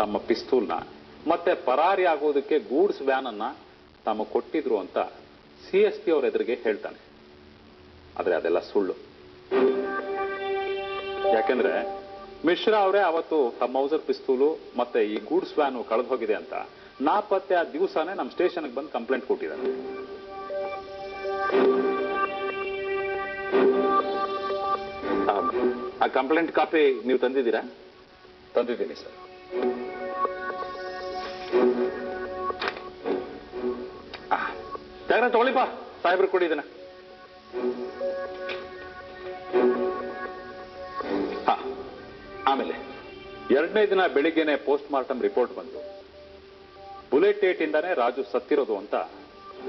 ತಮ್ಮ ಪಿಸ್ತೂಲ್ನ ಮತ್ತೆ ಪರಾರಿ ಆಗೋದಕ್ಕೆ ಗೂಡ್ಸ್ ವ್ಯಾನ್ ಅನ್ನ ತಮ್ಮ ಕೊಟ್ಟಿದ್ರು ಅಂತ CSP ಅವ್ರ ಎದುರಿಗೆ ಹೇಳ್ತಾನೆ. ಆದ್ರೆ ಅದೆಲ್ಲ ಸುಳ್ಳು. ಯಾಕೆಂದ್ರೆ ಮಿಶ್ರಾ ಅವರೇ ಅವತ್ತು ತಮ್ಮ ಮೌಸರ್ ಪಿಸ್ತೂಲು ಮತ್ತೆ ಈ ಗೂಡ್ಸ್ ವ್ಯಾನ್ ಕಳೆದು ಹೋಗಿದೆ ಅಂತ ನಾಪತ್ತೆ ಆ ದಿವಸನೇ ನಮ್ಮ ಸ್ಟೇಷನ್ಗೆ ಬಂದು ಕಂಪ್ಲೇಂಟ್ ಕೊಟ್ಟಿದ್ದಾರೆ. ಆ ಕಂಪ್ಲೇಂಟ್ ಕಾಪಿ ನೀವು ತಂದಿದ್ದೀರಾ? ತಂದಿದ್ದೀನಿ ಸರ್. ಜಾಗ್ರ ತಗೊಳ್ಳಿಪ್ಪ, ಸಾಹೇಬ್ರು ಕೊಡಿ ಇದನ್ನ. ಆಮೇಲೆ 2ನೇ ದಿನ ಬೆಳಿಗ್ಗೆನೆ ಪೋಸ್ಟ್ ಮಾರ್ಟಮ್ ರಿಪೋರ್ಟ್ ಬಂತು. ಬುಲೆಟ್ ಏಟ್ ಇಂದಾನೆ ರಾಜು ಸತ್ತಿರೋದು ಅಂತ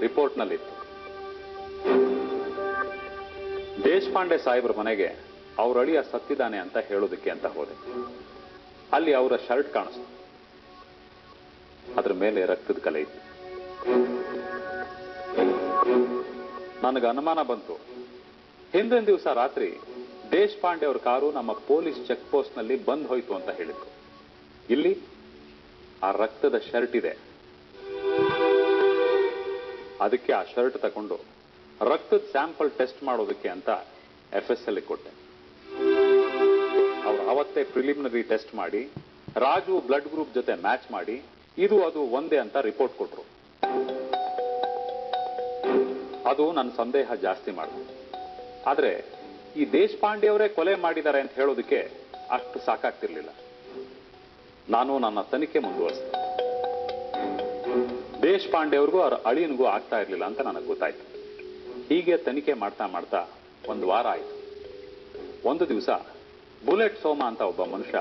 ರಿಪೋರ್ಟ್ ನಲ್ಲಿತ್ತು. ದೇಶಪಾಂಡೆ ಸಾಹೇಬ್ರ ಮನೆಗೆ ಅವ್ರ ಅಳಿಯ ಸತ್ತಿದ್ದಾನೆ ಅಂತ ಹೇಳೋದಕ್ಕೆ ಅಂತ ಹೋದೆ. ಅಲ್ಲಿ ಅವರ ಶರ್ಟ್ ಕಾಣಿಸ್ತು. ಅದ್ರ ಮೇಲೆ ರಕ್ತದ ಕಲೆ ಇತ್ತು. ನನಗೆ ಅನುಮಾನ ಬಂತು. ಹಿಂದಿನ ದಿವಸ ರಾತ್ರಿ ದೇಶಪಾಂಡೆ ಅವ್ರ ಕಾರು ನಮ್ಮ ಪೊಲೀಸ್ ಚೆಕ್ ಪೋಸ್ಟ್ ನಲ್ಲಿ ಬಂದ್ ಹೋಯ್ತು ಅಂತ ಹೇಳಿದ್ರು. ಇಲ್ಲಿ ಆ ರಕ್ತದ ಶರ್ಟ್ ಇದೆ. ಅದಕ್ಕೆ ಆ ಶರ್ಟ್ ತಗೊಂಡು ರಕ್ತದ ಸ್ಯಾಂಪಲ್ ಟೆಸ್ಟ್ ಮಾಡೋದಕ್ಕೆ ಅಂತ FSL ಕೊಟ್ಟೆ. ಅವ್ರು ಅವತ್ತೇ ಪ್ರಿಲಿಮಿನರಿ ಟೆಸ್ಟ್ ಮಾಡಿ ರಾಜು ಬ್ಲಡ್ ಗ್ರೂಪ್ ಜೊತೆ ಮ್ಯಾಚ್ ಮಾಡಿ ಇದು ಅದು ಒಂದೇ ಅಂತ ರಿಪೋರ್ಟ್ ಕೊಟ್ರು. ಅದು ನನ್ನ ಸಂದೇಹ ಜಾಸ್ತಿ ಮಾಡಿದ್ರು. ಆದ್ರೆ ಈ ದೇಶಪಾಂಡೆ ಅವರೇ ಕೊಲೆ ಮಾಡಿದ್ದಾರೆ ಅಂತ ಹೇಳೋದಕ್ಕೆ ಅಷ್ಟು ಸಾಕಾಗ್ತಿರ್ಲಿಲ್ಲ. ನಾನು ನನ್ನ ತನಿಖೆ ಮುಂದುವರಿಸಿದೆ. ದೇಶಪಾಂಡೆ ಅವ್ರಿಗೂ ಅವ್ರ ಅಳಿಯನಿಗೂ ಆಗ್ತಾ ಇರ್ಲಿಲ್ಲ ಅಂತ ನನಗೆ ಗೊತ್ತಾಯ್ತು. ಹೀಗೆ ತನಿಖೆ ಮಾಡ್ತಾ ಮಾಡ್ತಾ 1 ವಾರ ಆಯ್ತು. ಒಂದು ದಿವಸ ಬುಲೆಟ್ ಸೋಮ ಅಂತ ಒಬ್ಬ ಮನುಷ್ಯ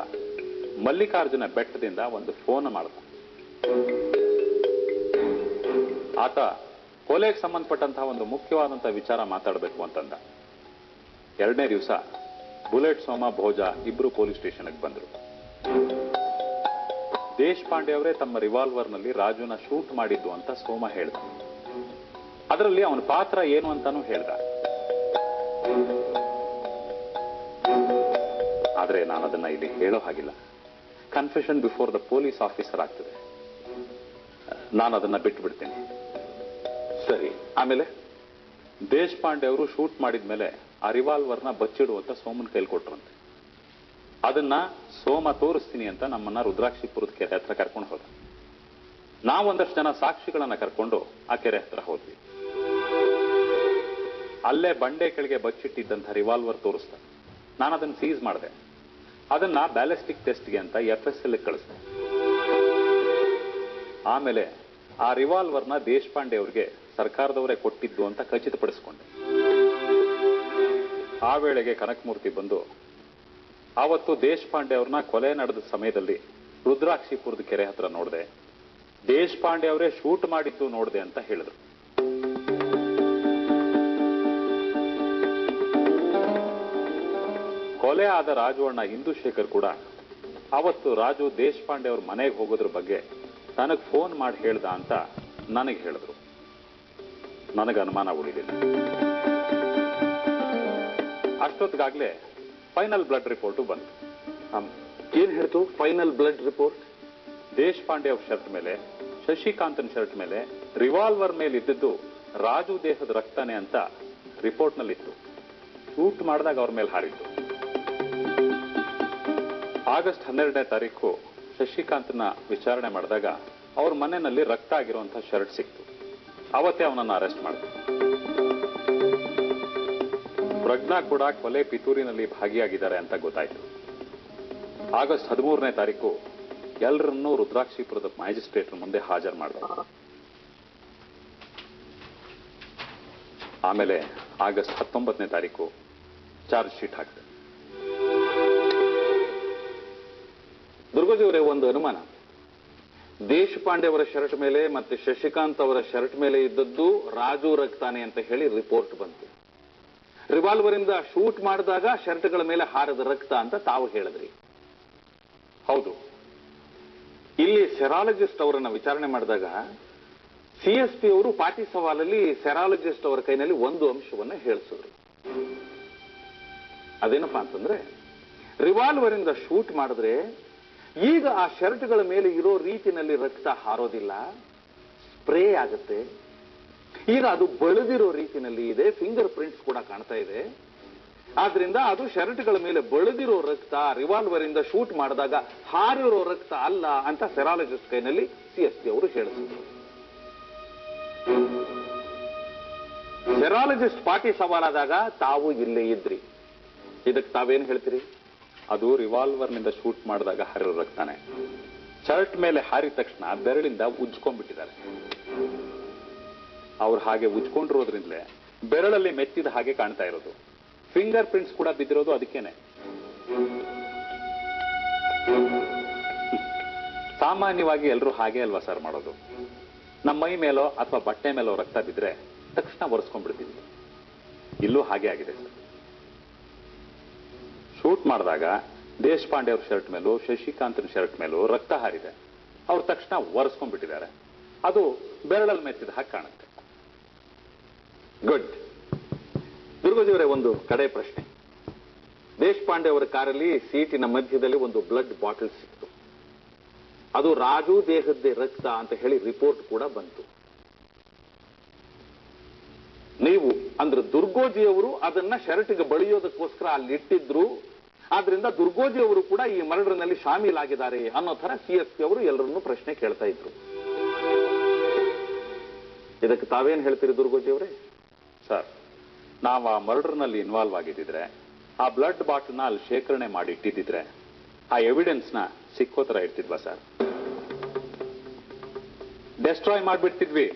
ಮಲ್ಲಿಕಾರ್ಜುನ ಬೆಟ್ಟದಿಂದ ಒಂದು ಫೋನ್ ಮಾಡ್ದ. ಆತ ಕೊಲೆಗೆ ಸಂಬಂಧಪಟ್ಟಂತಹ ಒಂದು ಮುಖ್ಯವಾದಂತಹ ವಿಚಾರ ಮಾತಾಡಬೇಕು ಅಂತಂದ. 2ನೇ ದಿವಸ ಬುಲೆಟ್ ಸೋಮ ಭೋಜ ಇಬ್ರು ಪೊಲೀಸ್ ಸ್ಟೇಷನ್ಗೆ ಬಂದ್ರು. ದೇಶಪಾಂಡೆ ಅವರೇ ತಮ್ಮ ರಿವಾಲ್ವರ್ನಲ್ಲಿ ರಾಜುನ ಶೂಟ್ ಮಾಡಿದ್ದು ಅಂತ ಸೋಮ ಹೇಳ್ದ. ಅದರಲ್ಲಿ ಅವನ ಪಾತ್ರ ಏನು ಅಂತಾನೂ ಹೇಳ್ದ. ಆದ್ರೆ ನಾನು ಅದನ್ನ ಇಲ್ಲಿ ಹೇಳೋ ಹಾಗಿಲ್ಲ. Confession before the police officer ಆಗ್ತದೆ. ನಾನು ಅದನ್ನ ಬಿಟ್ಟು ಬಿಡ್ತೇನೆ. ಸರಿ, ಆಮೇಲೆ ದೇಶಪಾಂಡೆ ಅವರು ಶೂಟ್ ಮಾಡಿದ್ಮೇಲೆ ಆ ರಿವಾಲ್ವರ್ನ ಬಚ್ಚಿಡುವಂತ ಸೋಮನ್ ಕೈಲಿ ಕೊಟ್ರಂತೆ. ಅದನ್ನ ಸೋಮ ತೋರಿಸ್ತೀನಿ ಅಂತ ನಮ್ಮನ್ನ ರುದ್ರಾಕ್ಷಿಪುರದ ಕೆರೆ ಹತ್ರ ಕರ್ಕೊಂಡು ಹೋದ. ನಾವೊಂದಷ್ಟು ಜನ ಸಾಕ್ಷಿಗಳನ್ನ ಕರ್ಕೊಂಡು ಆ ಕೆರೆ ಹತ್ರ ಹೋದ್ವಿ. ಅಲ್ಲೇ ಬಂಡೆ ಕೆಳಗೆ ಬಚ್ಚಿಟ್ಟಿದ್ದಂಥ ರಿವಾಲ್ವರ್ ತೋರಿಸ್ದ. ನಾನು ಅದನ್ನ ಸೀಸ್ ಮಾಡಿದೆ. ಅದನ್ನ ಬ್ಯಾಲಿಸ್ಟಿಕ್ ಟೆಸ್ಟ್ಗೆ ಅಂತ FSL ಕಳಿಸ್ದೆ. ಆಮೇಲೆ ಆ ರಿವಾಲ್ವರ್ನ ದೇಶಪಾಂಡೆ ಅವ್ರಿಗೆ ಸರ್ಕಾರದವರೇ ಕೊಟ್ಟಿದ್ದು ಅಂತ ಖಚಿತಪಡಿಸ್ಕೊಂಡೆ. ಆ ವೇಳೆಗೆ ಕನಕಮೂರ್ತಿ ಬಂದು ಆವತ್ತು ದೇಶಪಾಂಡೆ ಅವ್ರನ್ನ ಕೊಲೆ ನಡೆದ ಸಮಯದಲ್ಲಿ ರುದ್ರಾಕ್ಷಿಪುರದ ಕೆರೆ ಹತ್ರ ನೋಡಿದೆ, ದೇಶಪಾಂಡೆ ಅವರೇ ಶೂಟ್ ಮಾಡಿದ್ದು ನೋಡಿದೆ ಅಂತ ಹೇಳಿದ್ರು. ಕೊಲೆ ಆದ ರಾಜು ಅಣ್ಣ ಇಂದುಶೇಖರ್ ಕೂಡ ಅವತ್ತು ರಾಜು ದೇಶಪಾಂಡೆ ಅವ್ರ ಮನೆಗೆ ಹೋಗೋದ್ರ ಬಗ್ಗೆ ನನಗೆ ಫೋನ್ ಮಾಡಿ ಹೇಳ್ದ ಅಂತ ನನಗೆ ಹೇಳಿದ್ರು. ನನಗೆ ಅನುಮಾನ ಉಳಿಲಿಲ್ಲ. ಅಷ್ಟೊತ್ತಿಗಾಗ್ಲೇ ಫೈನಲ್ ಬ್ಲಡ್ ರಿಪೋರ್ಟು ಬಂತು. ಏನ್ ಹೇಳ್ತು ಫೈನಲ್ ಬ್ಲಡ್ ರಿಪೋರ್ಟ್? ದೇಶಪಾಂಡೆ ಅವ್ರ ಶರ್ಟ್ ಮೇಲೆ, ಶಶಿಕಾಂತನ್ ಶರ್ಟ್ ಮೇಲೆ, ರಿವಾಲ್ವರ್ ಮೇಲೆ ಇದ್ದಿದ್ದು ರಾಜು ದೇಹದ ರಕ್ತನೇ ಅಂತ ರಿಪೋರ್ಟ್ ನಲ್ಲಿತ್ತು. ಶೂಟ್ ಮಾಡಿದಾಗ ಅವ್ರ ಮೇಲೆ ಹಾರಿತ್ತು. ಆಗಸ್ಟ್ 12ನೇ ತಾರೀಕು ಶಶಿಕಾಂತನ ವಿಚಾರಣೆ ಮಾಡಿದಾಗ ಅವ್ರ ಮನೆಯಲ್ಲಿ ರಕ್ತ ಆಗಿರುವಂತಹ ಶರ್ಟ್ ಸಿಕ್ತು. ಅವತ್ತೇ ಅವನನ್ನ ಅರೆಸ್ಟ್ ಮಾಡಿದ್ರು. ಪ್ರಜ್ಞಾ ಕೂಡ ಕೊಲೆ ಪಿತೂರಿನಲ್ಲಿ ಭಾಗಿಯಾಗಿದ್ದಾರೆ ಅಂತ ಗೊತ್ತಾಯ್ತು. ಆಗಸ್ಟ್ 13ನೇ ತಾರೀಕು ಎಲ್ಲರನ್ನೂ ರುದ್ರಾಕ್ಷಿಪುರದ ಮ್ಯಾಜಿಸ್ಟ್ರೇಟರ್ ಮುಂದೆ ಹಾಜರು ಮಾಡಿದ್ರು. ಆಮೇಲೆ ಆಗಸ್ಟ್ 19ನೇ ತಾರೀಕು ಚಾರ್ಜ್ ಶೀಟ್ ಹಾಕಿದೆ. ದುರ್ಗೋಜಿ ಅವರೇ, ಒಂದು ಅನುಮಾನ. ದೇಶಪಾಂಡೆ ಅವರ ಶರ್ಟ್ ಮೇಲೆ ಮತ್ತೆ ಶಶಿಕಾಂತ್ ಅವರ ಶರ್ಟ್ ಮೇಲೆ ಇದ್ದದ್ದು ರಾಜು ರಕ್ತಾನೆ ಅಂತ ಹೇಳಿ ರಿಪೋರ್ಟ್ ಬಂತು. ರಿವಾಲ್ವರ್ ಇಂದ ಶೂಟ್ ಮಾಡಿದಾಗ ಶರ್ಟ್ಗಳ ಮೇಲೆ ಹಾರದ ರಕ್ತ ಅಂತ ತಾವು ಹೇಳಿದ್ರಿ. ಹೌದು. ಇಲ್ಲಿ ಸೆರಾಲಜಿಸ್ಟ್ ಅವರನ್ನ ವಿಚಾರಣೆ ಮಾಡಿದಾಗ CSP ಅವರು ಪಾಟಿ ಸವಾಲಲ್ಲಿ ಸೆರಾಲಜಿಸ್ಟ್ ಅವರ ಕೈನಲ್ಲಿ ಒಂದು ಅಂಶವನ್ನ ಹೇಳಿಸಿದ್ರು. ಅದೇನಪ್ಪಾ ಅಂತಂದ್ರೆ, ರಿವಾಲ್ವರ್ ಇಂದ ಶೂಟ್ ಮಾಡಿದ್ರೆ ಈಗ ಆ ಶರ್ಟ್ಗಳ ಮೇಲೆ ಇರೋ ರೀತಿನಲ್ಲಿ ರಕ್ತ ಹಾರೋದಿಲ್ಲ, ಸ್ಪ್ರೇ ಆಗುತ್ತೆ. ಈಗ ಅದು ಬಳಿದಿರೋ ರೀತಿನಲ್ಲಿ ಇದೆ, ಫಿಂಗರ್ ಪ್ರಿಂಟ್ಸ್ ಕೂಡ ಕಾಣ್ತಾ ಇದೆ. ಆದ್ರಿಂದ ಅದು ಶರ್ಟ್ಗಳ ಮೇಲೆ ಬಳಿದಿರೋ ರಕ್ತ ರಿವಾಲ್ವರ್ ಇಂದ ಶೂಟ್ ಮಾಡಿದಾಗ ಹಾರಿರೋ ರಕ್ತ ಅಲ್ಲ ಅಂತ ಸೆರಾಲಜಿಸ್ಟ್ ಕೈನಲ್ಲಿ CSP ಅವರು ಹೇಳಿದ್ರು. ಸೆರಾಲಜಿಸ್ಟ್ ಪಾರ್ಟಿ ಸವಾಲಾದಾಗ ತಾವು ಇಲ್ಲೇ ಇದ್ರಿ, ಇದಕ್ಕೆ ತಾವೇನು ಹೇಳ್ತೀರಿ? ಅದು ರಿವಾಲ್ವರ್ನಿಂದ ಶೂಟ್ ಮಾಡಿದಾಗ ಹಾರಿರೋ ರಕ್ತಾನೆ. ಶರ್ಟ್ ಮೇಲೆ ಹಾರಿದ ತಕ್ಷಣ ಬೆರಳಿಂದ ಉಜ್ಕೊಂಡ್ಬಿಟ್ಟಿದ್ದಾರೆ. ಅವ್ರು ಹಾಗೆ ಉಜ್ಕೊಂಡಿರೋದ್ರಿಂದಲೇ ಬೆರಳಲ್ಲಿ ಮೆತ್ತಿದ ಹಾಗೆ ಕಾಣ್ತಾ ಇರೋದು. ಫಿಂಗರ್ ಪ್ರಿಂಟ್ಸ್ ಕೂಡ ಬಿದ್ದಿರೋದು ಅದಕ್ಕೇನೆ. ಸಾಮಾನ್ಯವಾಗಿ ಎಲ್ಲರೂ ಹಾಗೆ ಅಲ್ವಾ ಸರ್ ಮಾಡೋದು? ನಮ್ಮ ಮೈ ಮೇಲೋ ಅಥವಾ ಬಟ್ಟೆ ಮೇಲೋ ರಕ್ತ ಬಿದ್ರೆ ತಕ್ಷಣ ಒರೆಸ್ಕೊಂಡ್ಬಿಡ್ತೀವಿ. ಇಲ್ಲೂ ಹಾಗೆ ಆಗಿದೆ ಸರ್. ಶೂಟ್ ಮಾಡಿದಾಗ ದೇಶಪಾಂಡೆ ಅವ್ರ ಶರ್ಟ್ ಮೇಲೂ ಶಶಿಕಾಂತನ ಶರ್ಟ್ ಮೇಲೂ ರಕ್ತ ಹಾರಿದೆ. ಅವ್ರು ತಕ್ಷಣ ಒರೆಸ್ಕೊಂಡ್ಬಿಟ್ಟಿದ್ದಾರೆ. ಅದು ಬೆರಳಲ್ಲಿ ಮೆತ್ತಿದ ಹಾಗೆ ಕಾಣುತ್ತೆ. ಗುಡ್. ದುರ್ಗೋಜಿಯವರೇ, ಒಂದು ಕಡೆ ಪ್ರಶ್ನೆ. ದೇಶಪಾಂಡೆ ಅವರ ಕಾರಲ್ಲಿ ಸೀಟಿನ ಮಧ್ಯದಲ್ಲಿ ಒಂದು ಬ್ಲಡ್ ಬಾಟಲ್ ಸಿಕ್ತು. ಅದು ರಾಜು ದೇಹದ್ದೇ ರಕ್ತ ಅಂತ ಹೇಳಿ ರಿಪೋರ್ಟ್ ಕೂಡ ಬಂತು. ನೀವು ಅಂದ್ರೆ ದುರ್ಗೋಜಿಯವರು ಅದನ್ನ ಶರ್ಟ್ಗೆ ಬಳಿಯೋದಕ್ಕೋಸ್ಕರ ಅಲ್ಲಿ ಇಟ್ಟಿದ್ರು. ಆದ್ರಿಂದ ದುರ್ಗೋಜಿಯವರು ಕೂಡ ಈ ಮರ್ಡರ್ನಲ್ಲಿ ಶಾಮೀಲಾಗಿದ್ದಾರೆ ಅನ್ನೋ ತರ CSP ಅವರು ಎಲ್ಲರನ್ನೂ ಪ್ರಶ್ನೆ ಕೇಳ್ತಾ ಇದ್ರು. ಇದಕ್ಕೆ ತಾವೇನ್ ಹೇಳ್ತೀರಿ ದುರ್ಗೋಜಿಯವರೇ? ಸರ್, ನಾವು ಆ ಮರ್ಡರ್ನಲ್ಲಿ ಇನ್ವಾಲ್ವ್ ಆಗಿದ್ದಿದ್ರೆ, ಆ ಬ್ಲಡ್ ಬಾಟಲ್ನ ಅಲ್ಲಿ ಶೇಖರಣೆ ಮಾಡಿ ಇಟ್ಟಿದ್ದಿದ್ರೆ, ಆ ಎವಿಡೆನ್ಸ್ನ ಸಿಕ್ಕೋ ತರ ಇರ್ತಿದ್ವಾ ಸರ್? ಡೆಸ್ಟ್ರಾಯ್ ಮಾಡಿಬಿಡ್ತಿದ್ವಿ.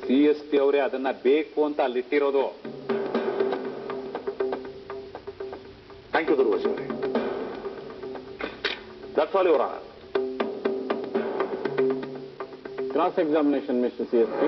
CSP ಅವರೇ ಅದನ್ನ ಬೇಕು ಅಂತ ಅಲ್ಲಿಟ್ಟಿರೋದು. ಥ್ಯಾಂಕ್ ಯು ದುರ್ಗೋಜ್ ಅವರೇ. That's all your honour. Cross examination, Mr. CSP.